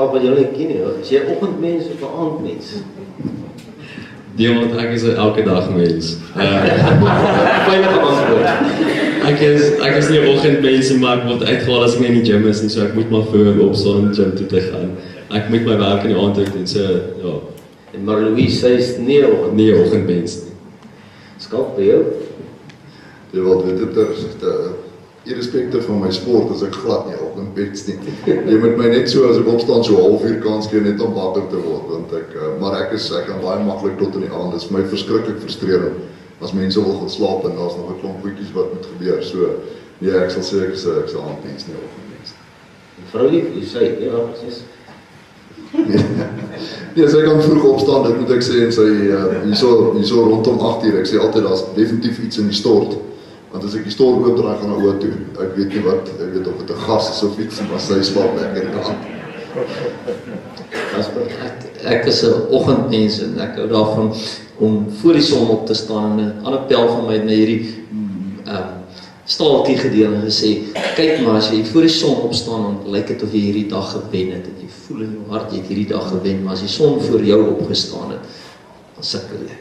maak wat jy nie ken nie. Is jy 'n oggendmens of 'n aandmens? Want ek is 'n elke dag mens. Veilige antwoord. Ek is nie 'n oggendmens, maar ek word uitgehaal as ek nie in die gym is nie, so ek moet maar vroeg opstaan om die gym toe te gaan. Ek moet my werk in die aand doen, so ja. En maar Louise, sy is nie 'n oggendmens. Nie 'n oggendmens nie. Skalk by jou? Jy wil weet dit irrespectief van my sport as ek glad nie op 'n bed nie. Jy moet my net so as ek opstaan so 'n halfuur kans gee net om wakker te word, want maar ek kan baie maklik tot in die aand. Dit is my verskriklik frustrerend as mense wil gaan slaap en daar's nog 'n klomp goedjies wat moet gebeur. So nee, ek sal sê ek is 'n aandmens nie oggendmens. Vroulief, jy sê ja, presies. Nee, sy kan vroeg opstaan, dit moet ek sê, en sy hierso rondom 8uur, ek sê altyd, daar's definitief iets in die stort, want as ek die stort oopdraai gaan na oor toe, ek weet nie wat, ek weet of het 'n gas is of iets, maar sy slaap lekker in die aand. Ek is 'n oggendmens en ek hou daarvan om voor die son op te staan, en 'n ander pel van my het my hierdie staaltjie gedeel en gesê, kyk maar, as jy voor die son opstaan, dan lyk dit of jy hierdie dag gewen het, en jy voel in jou hart, jy het hierdie dag gewen, maar as die son voor jou opgestaan het, dan sukkel jy.